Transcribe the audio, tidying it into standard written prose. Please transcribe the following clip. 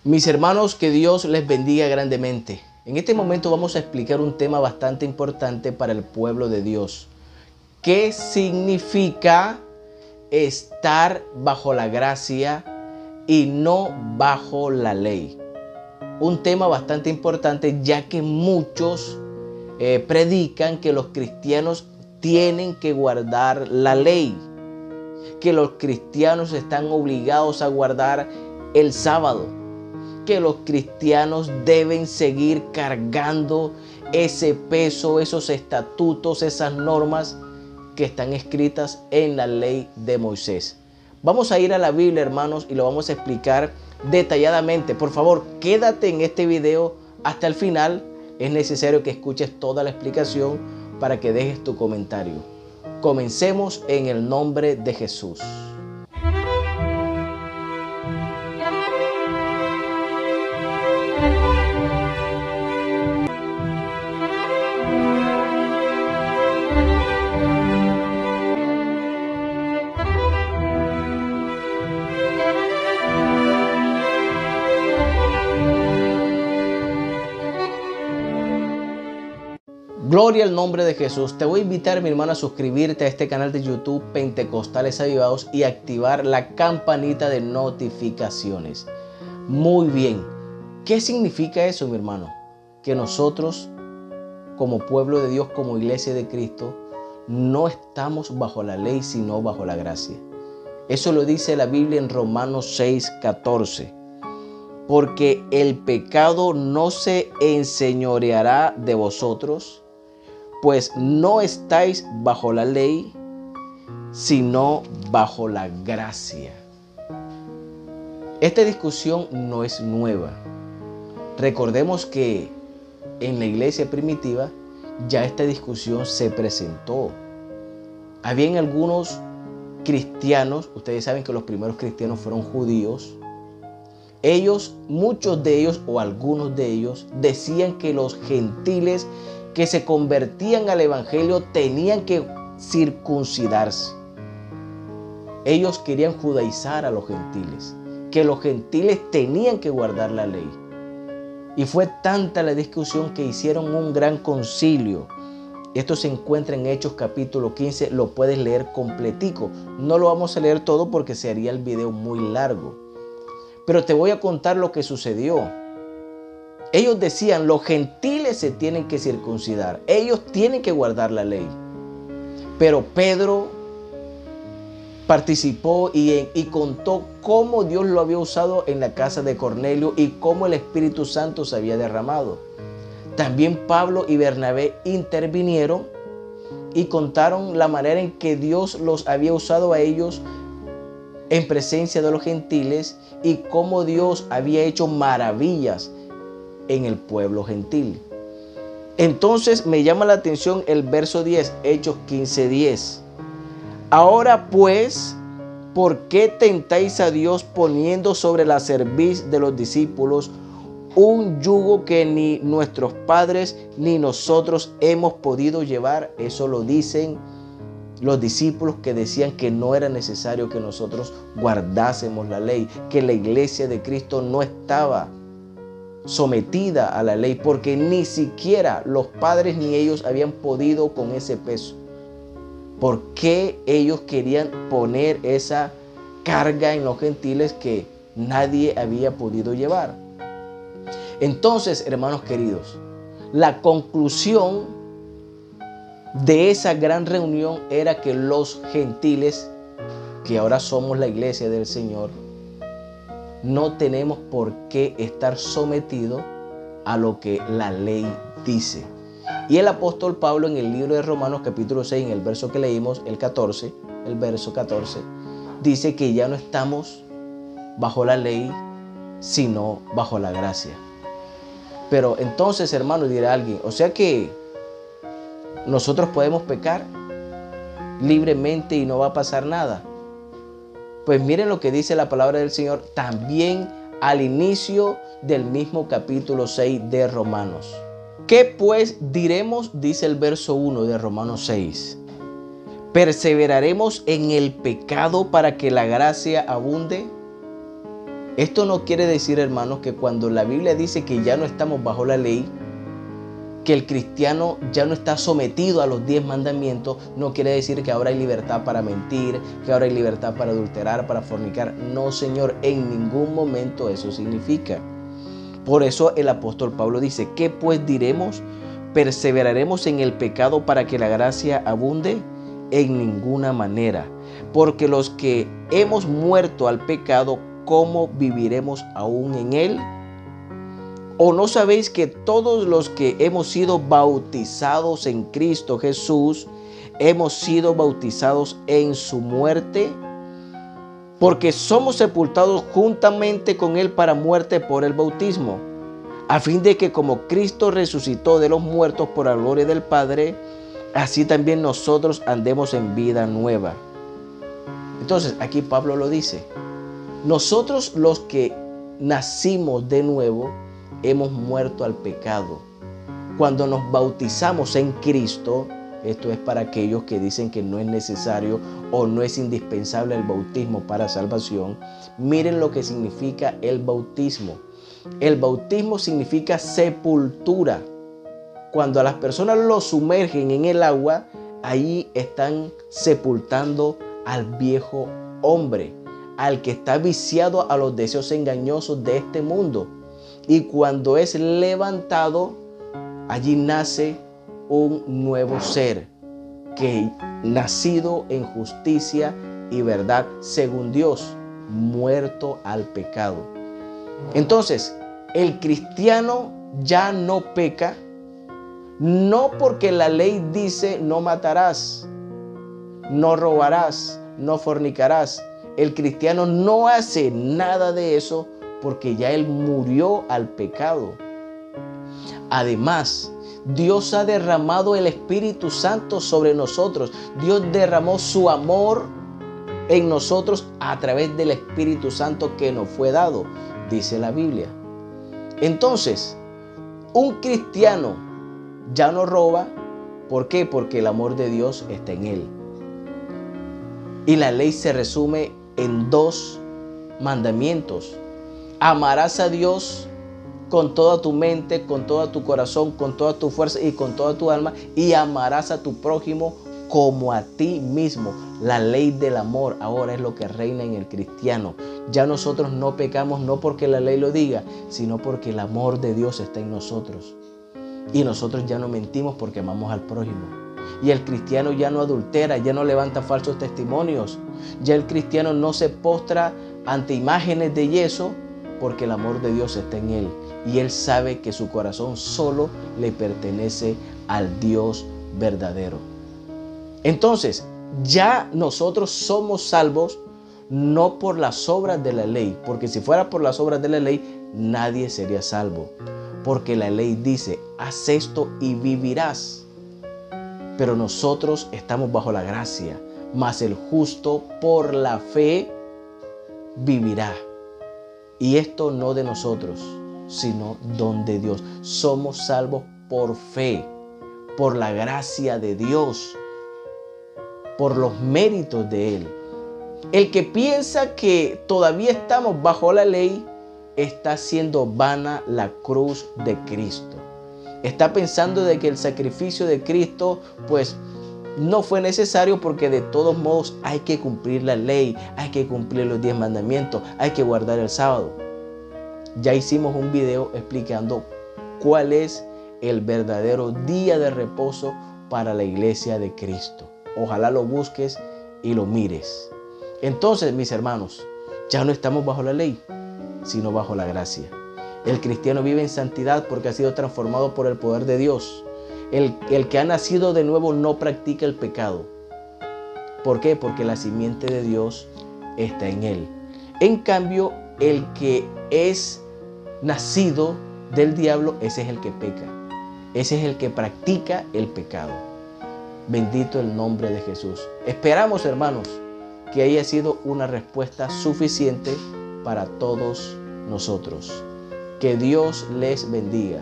Mis hermanos, que Dios les bendiga grandemente. En este momento vamos a explicar un tema bastante importante para el pueblo de Dios. ¿Qué significa estar bajo la gracia y no bajo la ley? Un tema bastante importante, ya que muchos predican que los cristianos tienen que guardar la ley, que los cristianos están obligados a guardar el sábado, que los cristianos deben seguir cargando ese peso, esos estatutos, esas normas que están escritas en la ley de Moisés. Vamos a ir a la Biblia, hermanos, y lo vamos a explicar detalladamente. Por favor, quédate en este video hasta el final. Es necesario que escuches toda la explicación para que dejes tu comentario. Comencemos en el nombre de Jesús. Gloria al nombre de Jesús. Te voy a invitar, mi hermano, a suscribirte a este canal de YouTube Pentecostales Avivados y activar la campanita de notificaciones. Muy bien. ¿Qué significa eso, mi hermano? Que nosotros, como pueblo de Dios, como iglesia de Cristo, no estamos bajo la ley, sino bajo la gracia. Eso lo dice la Biblia en Romanos 6:14. Porque el pecado no se enseñoreará de vosotros, pues no estáis bajo la ley, sino bajo la gracia. Esta discusión no es nueva. Recordemos que en la iglesia primitiva ya esta discusión se presentó. Habían algunos cristianos, ustedes saben que los primeros cristianos fueron judíos. Muchos de ellos o algunos de ellos decían que los gentiles que se convertían al evangelio tenían que circuncidarse. Ellos querían judaizar a los gentiles, que los gentiles tenían que guardar la ley. Y fue tanta la discusión que hicieron un gran concilio. Esto se encuentra en Hechos capítulo 15, lo puedes leer completico. No lo vamos a leer todo porque se haría el video muy largo. Pero te voy a contar lo que sucedió. Ellos decían, los gentiles se tienen que circuncidar. Ellos tienen que guardar la ley. Pero Pedro participó y contó cómo Dios lo había usado en la casa de Cornelio y cómo el Espíritu Santo se había derramado. También Pablo y Bernabé intervinieron y contaron la manera en que Dios los había usado a ellos en presencia de los gentiles y cómo Dios había hecho maravillas en el pueblo gentil. Entonces me llama la atención el verso 10, Hechos 15:10. Ahora pues, ¿por qué tentáis a Dios poniendo sobre la cerviz de los discípulos un yugo que ni nuestros padres ni nosotros hemos podido llevar? Eso lo dicen los discípulos que decían que no era necesario que nosotros guardásemos la ley, que la iglesia de Cristo no estaba sometida a la ley, porque ni siquiera los padres ni ellos habían podido con ese peso. ¿Por qué ellos querían poner esa carga en los gentiles que nadie había podido llevar? Entonces, hermanos queridos, la conclusión de esa gran reunión era que los gentiles, que ahora somos la iglesia del Señor, no tenemos por qué estar sometidos a lo que la ley dice. Y el apóstol Pablo en el libro de Romanos capítulo 6, en el verso que leímos, el verso 14, dice que ya no estamos bajo la ley, sino bajo la gracia. Pero entonces, hermano, dirá alguien, o sea que nosotros podemos pecar libremente y no va a pasar nada. Pues miren lo que dice la palabra del Señor también al inicio del mismo capítulo 6 de Romanos. ¿Qué pues diremos? Dice el verso 1 de Romanos 6. ¿Perseveraremos en el pecado para que la gracia abunde? Esto no quiere decir, hermanos, que cuando la Biblia dice que ya no estamos bajo la ley, que el cristiano ya no está sometido a los 10 mandamientos, no quiere decir que ahora hay libertad para mentir, que ahora hay libertad para adulterar, para fornicar. No, Señor, en ningún momento eso significa. Por eso el apóstol Pablo dice, ¿qué pues diremos? ¿Perseveraremos en el pecado para que la gracia abunde? En ninguna manera. Porque los que hemos muerto al pecado, ¿cómo viviremos aún en él? ¿O no sabéis que todos los que hemos sido bautizados en Cristo Jesús, hemos sido bautizados en su muerte? Porque somos sepultados juntamente con él para muerte por el bautismo, a fin de que como Cristo resucitó de los muertos por la gloria del Padre, así también nosotros andemos en vida nueva. Entonces, aquí Pablo lo dice. Nosotros los que nacimos de nuevo, hemos muerto al pecado. Cuando nos bautizamos en Cristo, esto es para aquellos que dicen que no es necesario o no es indispensable el bautismo para salvación. Miren lo que significa el bautismo. El bautismo significa sepultura. Cuando a las personas lo sumergen en el agua, ahí están sepultando al viejo hombre, al que está viciado a los deseos engañosos de este mundo. Y cuando es levantado, allí nace un nuevo ser, que nacido en justicia y verdad según Dios, muerto al pecado. Entonces, el cristiano ya no peca, no porque la ley dice no matarás, no robarás, no fornicarás. El cristiano no hace nada de eso porque ya él murió al pecado. Además, Dios ha derramado el Espíritu Santo sobre nosotros. Dios derramó su amor en nosotros a través del Espíritu Santo que nos fue dado, dice la Biblia. Entonces, un cristiano ya no roba. ¿Por qué? Porque el amor de Dios está en él. Y la ley se resume en 2 mandamientos. Amarás a Dios con toda tu mente, con todo tu corazón, con toda tu fuerza y con toda tu alma, y amarás a tu prójimo como a ti mismo. La ley del amor ahora es lo que reina en el cristiano. Ya nosotros no pecamos no porque la ley lo diga, sino porque el amor de Dios está en nosotros. Y nosotros ya no mentimos porque amamos al prójimo. Y el cristiano ya no adultera, ya no levanta falsos testimonios. Ya el cristiano no se postra ante imágenes de yeso porque el amor de Dios está en él. Y él sabe que su corazón solo le pertenece al Dios verdadero. Entonces, ya nosotros somos salvos no por las obras de la ley, porque si fuera por las obras de la ley, nadie sería salvo. Porque la ley dice, haz esto y vivirás. Pero nosotros estamos bajo la gracia, mas el justo por la fe vivirá. Y esto no de nosotros, sino don de Dios. Somos salvos por fe, por la gracia de Dios, por los méritos de Él. El que piensa que todavía estamos bajo la ley, está haciendo vana la cruz de Cristo. Está pensando de que el sacrificio de Cristo, pues, no fue necesario porque de todos modos hay que cumplir la ley, hay que cumplir los 10 mandamientos, hay que guardar el sábado. Ya hicimos un video explicando cuál es el verdadero día de reposo para la iglesia de Cristo. Ojalá lo busques y lo mires. Entonces, mis hermanos, ya no estamos bajo la ley, sino bajo la gracia. El cristiano vive en santidad porque ha sido transformado por el poder de Dios. El que ha nacido de nuevo no practica el pecado. ¿Por qué? Porque la simiente de Dios está en él. En cambio, el que es nacido del diablo, ese es el que peca. Ese es el que practica el pecado. Bendito el nombre de Jesús. Esperamos, hermanos, que haya sido una respuesta suficiente para todos nosotros. Que Dios les bendiga.